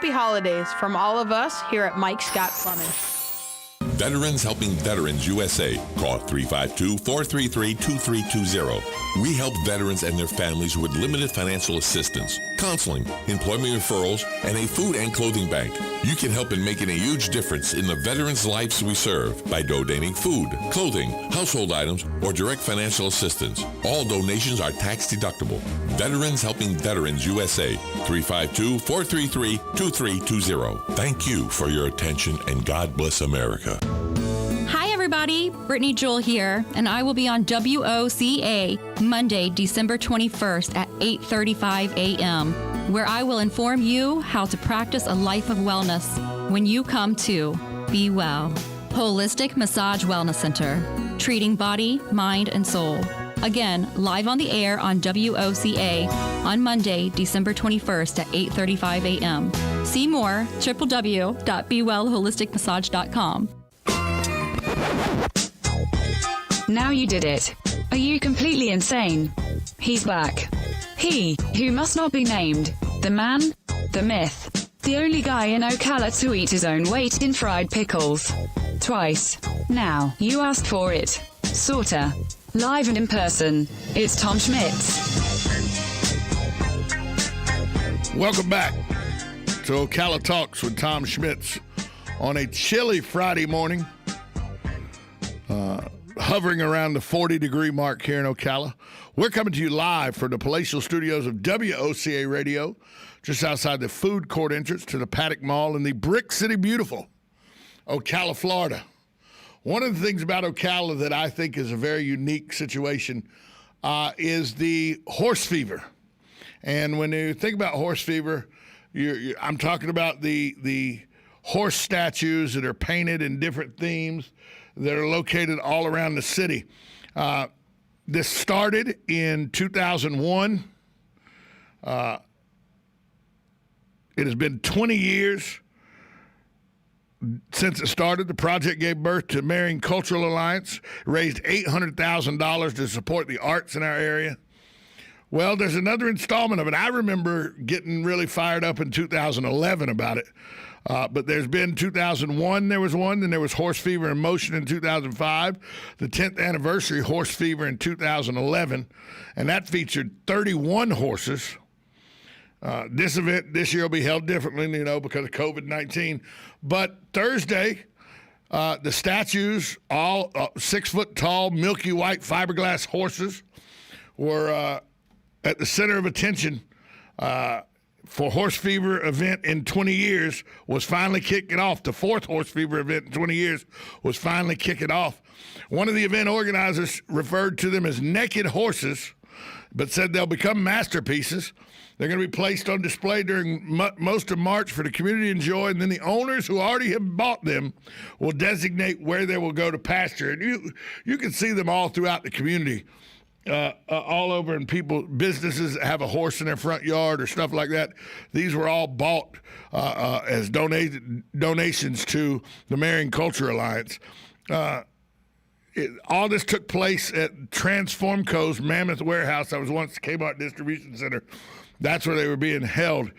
Happy holidays from all of us here at Mike Scott Plumbing. Veterans Helping Veterans USA. Call 352-433-2320. We help veterans and their families with limited financial assistance, counseling, employment referrals, and a food and clothing bank. You can help in making a huge difference in the veterans' lives we serve by donating food, clothing, household items, or direct financial assistance. All donations are tax deductible. Veterans Helping Veterans USA. 352-433-2320. Thank you for your attention, and God bless America. Hi everybody, Brittany Jewell here, and I will be on WOCA Monday, December 21st at 8:35 a.m., where I will inform you how to practice a life of wellness when you come to Be Well. Holistic Massage Wellness Center, treating body, mind, and soul. Again, live on the air on WOCA on Monday, December 21st at 8:35 a.m. See more, www.bewellholisticmassage.com. Now you did it. Are you completely insane? He's back. He, who must not be named, the man, the myth, the only guy in Ocala to eat his own weight in fried pickles. Twice. Now, you asked for it. Sorta. Live and in person, it's Tom Schmitz. Welcome back to Ocala Talks with Tom Schmitz on a chilly Friday morning. Hovering around the 40-degree mark here in Ocala. We're coming to you live from the palatial studios of WOCA Radio, just outside the food court entrance to the Paddock Mall in the Brick City Beautiful, Ocala, Florida. One of the things about Ocala that I think is a very unique situation is the horse fever. And when you think about horse fever, I'm talking about the horse statues that are painted in different themes that are located all around the city. This started in 2001. It has been 20 years since it started. The project gave birth to Marion Cultural Alliance, raised $800,000 to support the arts in our area. Well, there's another installment of it. I remember getting really fired up in 2011 about it. But there's been 2001, there was one, then there was Horse Fever in Motion in 2005, the 10th anniversary Horse Fever in 2011, and that featured 31 horses. This event this year will be held differently, because of COVID-19. But Thursday, the statues, all 6-foot-tall, milky white fiberglass horses, were at the center of attention for Horse Fever event in 20 years was finally kicking off. The fourth Horse Fever event in 20 years was finally kicking off. One of the event organizers referred to them as naked horses, but said they'll become masterpieces. They're going to be placed on display during most of March for the community to enjoy, and then the owners who already have bought them will designate where they will go to pasture. And you can see them all throughout the community. All over, and businesses that have a horse in their front yard or stuff like that. These were all bought as donations to the Marion Culture Alliance. All this took place at Transformco's Mammoth Warehouse. That was once the Kmart Distribution Center. That's where they were being held.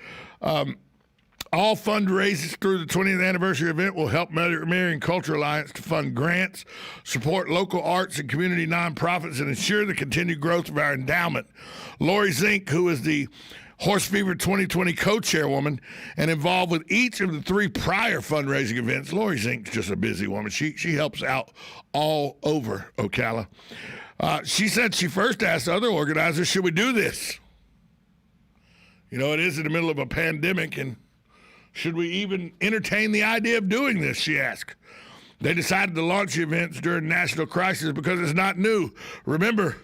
All fundraisers through the 20th anniversary event will help Marion Culture Alliance to fund grants, support local arts and community nonprofits, and ensure the continued growth of our endowment. Lori Zink, who is the Horse Fever 2020 co-chairwoman and involved with each of the 3 prior fundraising events. Lori Zink's just a busy woman. She helps out all over Ocala. She said she first asked other organizers, should we do this? It is in the middle of a pandemic, and should we even entertain the idea of doing this, she asked. They decided to launch the events during national crisis because it's not new. Remember,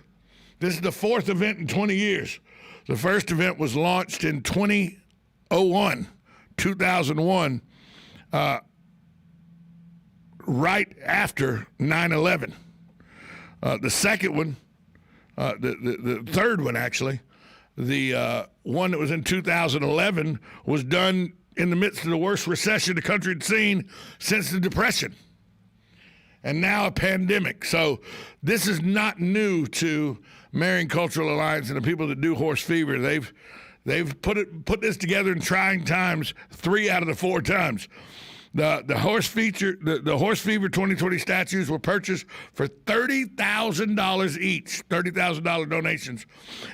this is the 4th event in 20 years. The first event was launched in 2001, right after 9/11. The second one, the third one actually, the one that was in 2011 was done in the midst of the worst recession the country had seen since the Depression, and now a pandemic. So this is not new to Marion Cultural Alliance and the people that do Horse Fever. They've put this together in trying times 3 out of the 4 times. The Horse Fever 2020 statues were purchased for $30,000 each, $30,000 donations.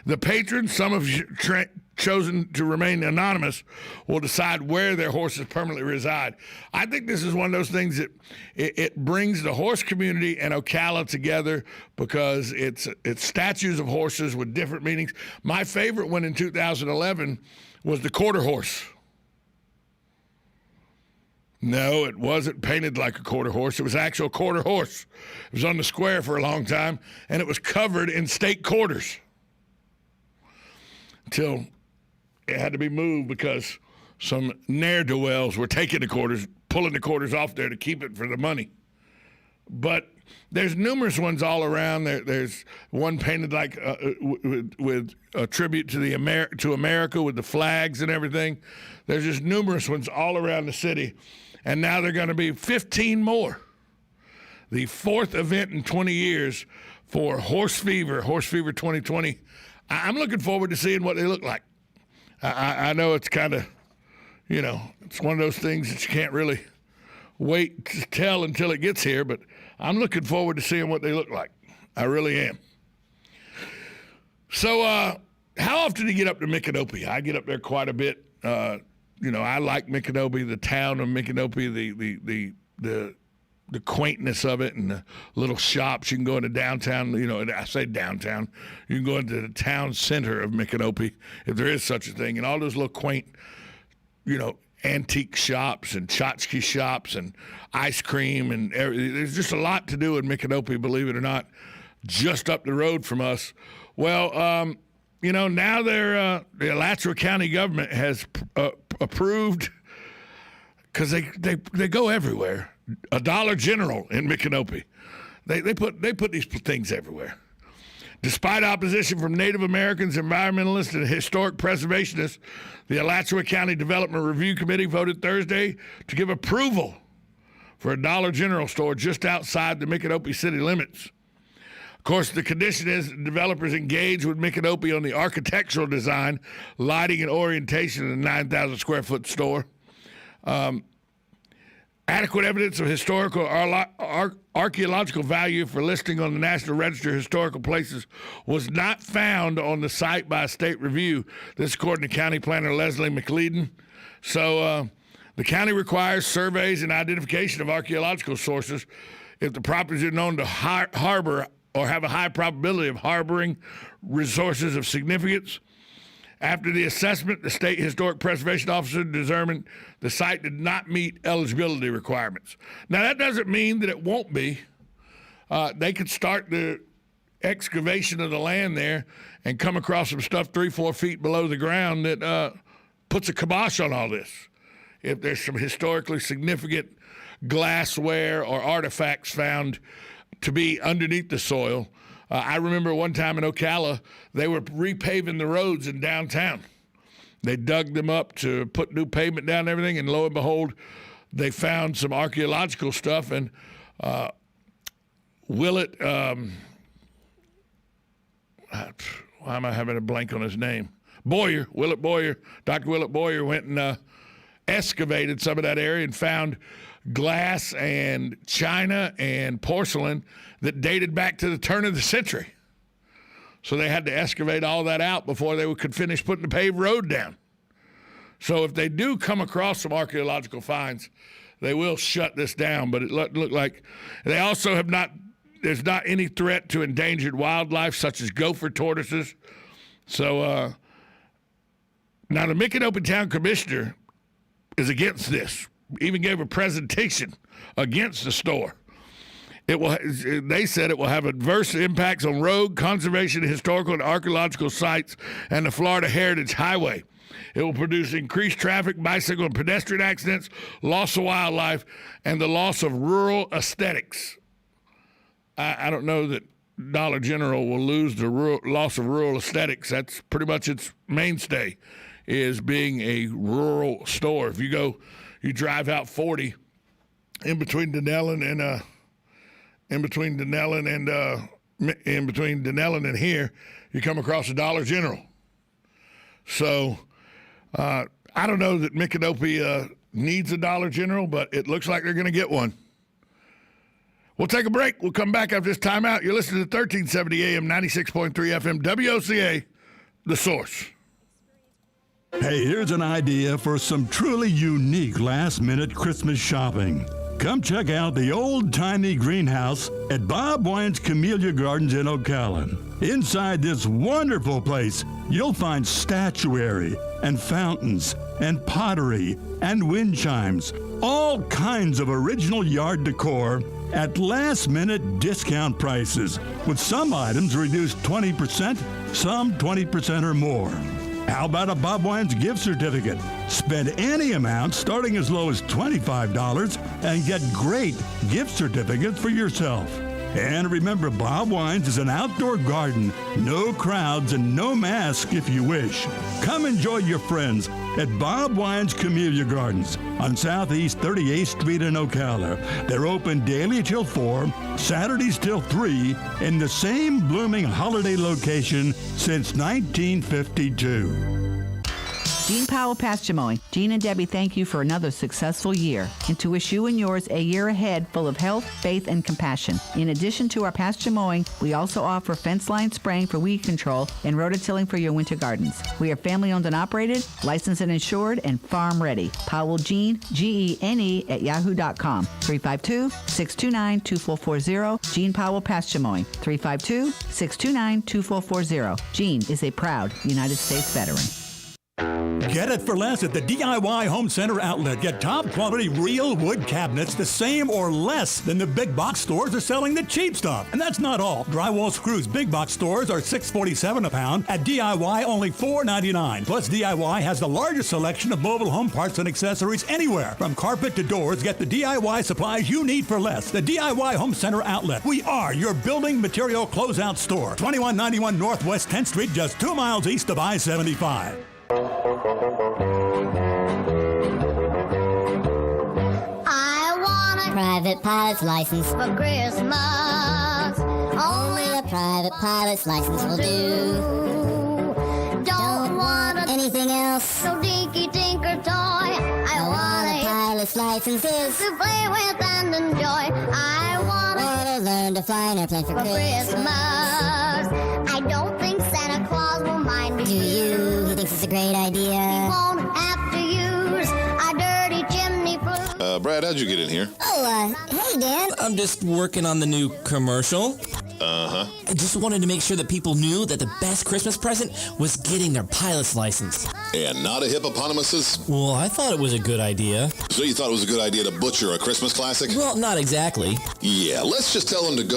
The patrons, some have chosen to remain anonymous, will decide where their horses permanently reside. I think this is one of those things that it brings the horse community and Ocala together because it's statues of horses with different meanings. My favorite one in 2011 was the quarter horse. No, it wasn't painted like a quarter horse. It was actual quarter horse. It was on the square for a long time, and it was covered in state quarters until it had to be moved because some ne'er-do-wells were taking the quarters, pulling the quarters off there to keep it for the money. But there's numerous ones all around. There's one painted like with a tribute to America with the flags and everything. There's just numerous ones all around the city. And now there are going to be 15 more. The 4th event in 20 years for Horse Fever 2020. I'm looking forward to seeing what they look like. I know it's kind of, it's one of those things that you can't really wait to tell until it gets here, but I'm looking forward to seeing what they look like. I really am. So how often do you get up to Micanopy? I get up there quite a bit. I like Micanopy, the town of Micanopy, the quaintness of it, and the little shops. You can go into downtown, I say downtown. You can go into the town center of Micanopy, if there is such a thing, and all those little quaint, antique shops and tchotchke shops and ice cream and everything. There's just a lot to do in Micanopy, believe it or not, just up the road from us. Well, now the Alachua County government has approved, because they go everywhere, a Dollar General in Micanopy. They put these things everywhere. Despite opposition from Native Americans, environmentalists, and historic preservationists, the Alachua County Development Review Committee voted Thursday to give approval for a Dollar General store just outside the Micanopy city limits. Of course, the condition is developers engage with Micanopy on the architectural design, lighting, and orientation of the 9,000 square foot store. Adequate evidence of historical archaeological value for listing on the National Register of Historical Places was not found on the site by a state review. This according to County Planner Leslie McLeodon. So the county requires surveys and identification of archaeological sources if the properties are known to harbor or have a high probability of harboring resources of significance. After the assessment, the State Historic Preservation Officer determined the site did not meet eligibility requirements. Now, that doesn't mean that it won't be. They could start the excavation of the land there and come across some stuff 3-4 feet below the ground that puts a kibosh on all this. If there's some historically significant glassware or artifacts found to be underneath the soil. I remember one time in Ocala, they were repaving the roads in downtown. They dug them up to put new pavement down and everything, and lo and behold, they found some archaeological stuff. And Willett, why am I having a blank on his name? Willett Boyer, Dr. Willett Boyer went and excavated some of that area and found glass and china and porcelain that dated back to the turn of the century. So they had to excavate all that out before they could finish putting the paved road down. So if they do come across some archaeological finds, they will shut this down. But it looked like they also have not, there's not any threat to endangered wildlife such as gopher tortoises. So now the Micanopy Town Commissioner is against this. Even gave a presentation against the store. They said it will have adverse impacts on road, conservation, historical, and archaeological sites and the Florida Heritage Highway. It will produce increased traffic, bicycle, and pedestrian accidents, loss of wildlife, and the loss of rural aesthetics. I don't know that Dollar General will lose the loss of rural aesthetics. That's pretty much its mainstay, is being a rural store. If you drive out 40 in between Denellen and here, you come across a Dollar General. So I don't know that Micanopy needs a Dollar General, but it looks like they're going to get one. We'll take a break. We'll come back after this timeout. You're listening to 1370 AM, 96.3 FM, WOCA, The Source. Hey, here's an idea for some truly unique last-minute Christmas shopping. Come check out the old-timey greenhouse at Bob Wine's Camellia Gardens in Ocala. Inside this wonderful place, you'll find statuary and fountains and pottery and wind chimes, all kinds of original yard decor at last-minute discount prices, with some items reduced 20%, some 20% or more. How about a Bob Wine's gift certificate? Spend any amount starting as low as $25 and get great gift certificates for yourself. And remember, Bob Wine's is an outdoor garden, no crowds and no mask if you wish. Come enjoy your friends at Bob Wine's Camellia Gardens on Southeast 38th Street in Ocala. They're open daily till 4, Saturdays till 3, in the same blooming holiday location since 1952. Gene Powell Pasture Mowing. Gene and Debbie thank you for another successful year and to wish you and yours a year ahead full of health, faith, and compassion. In addition to our pasture mowing, we also offer fence line spraying for weed control and rototilling for your winter gardens. We are family owned and operated, licensed and insured, and farm ready. Powell Gene, Gene at yahoo.com. 352-629-2440. Gene Powell Pasture Mowing. 352-629-2440. Gene is a proud United States veteran. Get it for less at the DIY Home Center outlet. Get top quality real wood cabinets the same or less than the big box stores are selling the cheap stuff. And that's not all. Drywall screws big box stores are $6.47 a pound. At DIY, only $4.99. Plus, DIY has the largest selection of mobile home parts and accessories anywhere. From carpet to doors, get the DIY supplies you need for less. The DIY Home Center outlet. We are your building material closeout store. 2191 Northwest 10th Street, just 2 miles east of I-75. I want a private pilot's license for Christmas. Only a private pilot's license will do. Don't want anything else. So dinky tinker toy. I want a pilot's license is to play with and enjoy. I want to learn to fly an airplane for Christmas. I don't think Santa Claus will mind me. Do you? He thinks it's a great idea. He won't have to use a dirty chimney flue. Brad, how'd you get in here? Oh, hey, Dan. I'm just working on the new commercial. Uh-huh. I just wanted to make sure that people knew that the best Christmas present was getting their pilot's license. And not a hippopotamuses? Well, I thought it was a good idea. So you thought it was a good idea to butcher a Christmas classic? Well, not exactly. Yeah, let's just tell them to go